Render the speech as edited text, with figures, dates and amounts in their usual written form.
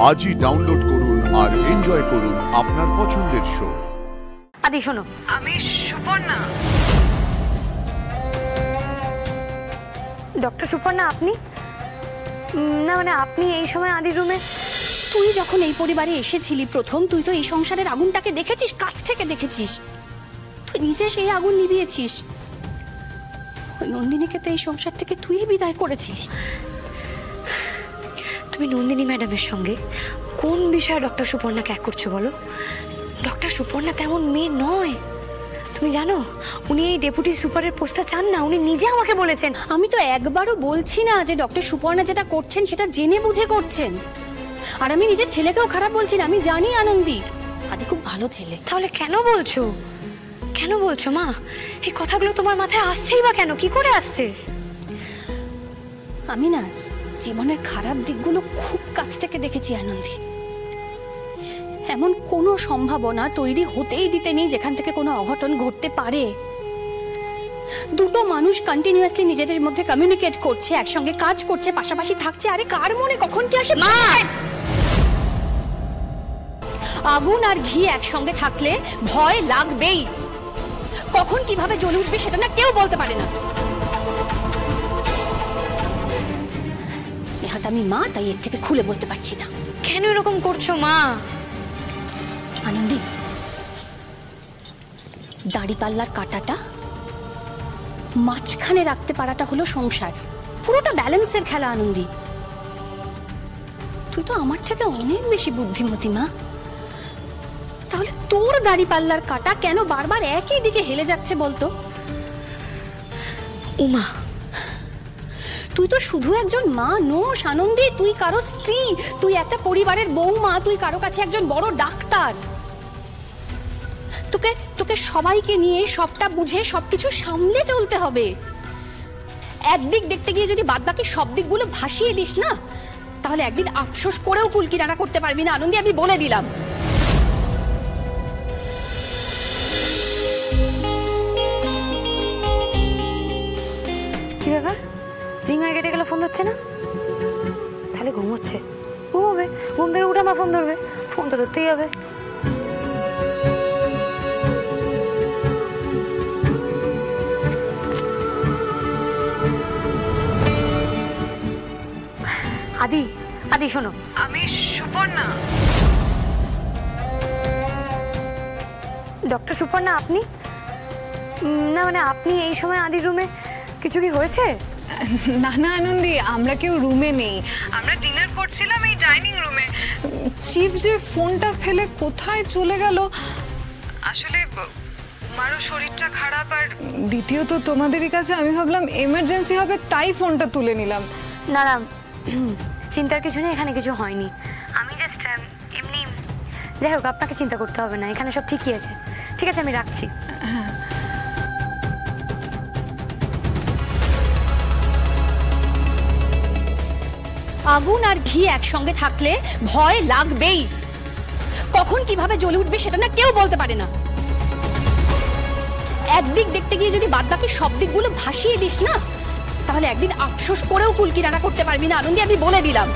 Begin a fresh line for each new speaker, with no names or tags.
আজই ডাউনলোড করুন আর এনজয় করুন আপনার পছন্দের শো।
আদি শোনো,
আমি সুপর্ণা।
ডক্টর সুপর্ণা আপনি? না মানে আপনি এই সময় আদির রুমে?
তুই যখন এই পরিবারে এসেছিলি প্রথম, তুই তো এই সংসারের আগুনটাকে দেখেছিস, কাছ থেকে দেখেছিস। তুই নিজে সেই আগুন নিভিয়েছিস। ওই নন্দিনীকে তো এই সংসার থেকে তুই বিদায় করেছিলি।
তুমি নন্দিনী ম্যাডামের সঙ্গে কোন বিষয়ে ডক্টর সুপর্ণাকে এক করছো বলো? ডক্টর সুপর্ণা তেমন মেয়ে নয়। তুমি জানো উনি এই ডেপুটি সুপারের পোস্টটা চান না, উনি নিজে আমাকে বলেছেন।
আমি তো একবারও বলছি না যে ডক্টর সুপর্ণা যেটা করছেন সেটা জেনে বুঝে করছেন। আর আমি নিজের ছেলেকেও খারাপ বলছি না, আমি জানি আনন্দী আদি খুব ভালো ছেলে।
তাহলে কেন বলছো, কেন বলছো মা? এই কথাগুলো তোমার মাথায় আসছেই বা কেন, কি করে আসছে?
আমি না জীবনের খারাপ দিকগুলো খুব কাছ থেকে দেখেছি আনন্দী। এমন কোনো সম্ভাবনা তৈরি হতেই দিতে নেই যেখান থেকে কোনো অঘটন ঘটতে পারে। দুটো মানুষ কন্টিনিউয়াসলি নিজেদের মধ্যে কমিউনিকেট করছে, একসঙ্গে কাজ করছে, পাশাপাশি থাকছে। আরে কার মনে কখন কি আসে? মা, আগুন আর ঘি একসঙ্গে থাকলে ভয় লাগবেই। কখন কিভাবে জ্বলে উঠবে সেটা না কেউ বলতে পারে না। নেহাত আমি মা, তাই এর থেকে খুলে বলতে পারছি না।
কেন এরকম করছো মা?
আনন্দী, দাড়িপাল্লার কাঁটাটা মাঝখানে রাখতে পারাটা হলো সংসার। পুরোটা ব্যালেন্সের খেলা আনন্দী। তুই তো আমার থেকে অনেক বেশি বুদ্ধিমতী মা। তাহলে তোর দাড়িপাল্লার কাঁটা কেন বারবার একই দিকে হেলে যাচ্ছে বলতো?
উমা,
তুই তো শুধু একজন মা নোস আনন্দী, তুই কারো স্ত্রী, তুই একটা পরিবারের বৌমা, তুই কারো কাছে একজন বড় ডাক্তার। তোকে তোকে সবাইকে নিয়ে সবটা বুঝে সবকিছু সামলে চলতে হবে। একদিক দেখতে গিয়ে যদি বাদবাকি সব দিকগুলো ভাসিয়ে দিস না, তাহলে একদিন আফসোস করেও কুলকিনারা করতে পারবি না আনন্দী, আমি বলে দিলাম।
কি ব্যাপার? রিং হয়ে কেটে গেলে ফোন ধরছে না? তাহলে ঘুমোচ্ছে। ঘুমোবে, ঘুম থেকে উঠে মা ফোন ধরবে, ফোন তো ধরতেই হবে। আদি, আদি শোনো,
আমি সুপর্ণা।
ডক্টর সুপর্ণা আপনি? না মানে আপনি এই সময় আদির রুমে? কিছু কি হয়েছে?
না না আনন্দী, আমরা কেউ রুমে নেই, আমরা ডিনার করছিলাম এই ডাইনিং রুমে। চিফ যে ফোনটা ফেলে কোথায় চলে গেল। আসলে আমারও শরীরটা খারাপ, আর দ্বিতীয়ত তোমাদেরই কাছে আমি ভাবলাম এমার্জেন্সি হবে তাই ফোনটা তুলে নিলাম।
না না, চিন্তার কিছু নেই, এখানে কিছু হয়নি। আমি জাস্ট এমনি, যাই হোক আপনাকে চিন্তা করতে হবে না, এখানে সব ঠিকই আছে। ঠিক আছে, আমি রাখছি।
আগুন আর ঘি একসঙ্গে থাকলে ভয় লাগবেই। কখন কিভাবে জ্বলে উঠবে সেটা না কেউ বলতে পারে না। একদিক দেখতে গিয়ে যদি বাদবাকি সব দিকগুলো ভাসিয়ে দিস না, তাহলে একদিন আফসোস করেও কুলকিনারা করতে পারবি না আনন্দী, আমি বলে দিলাম।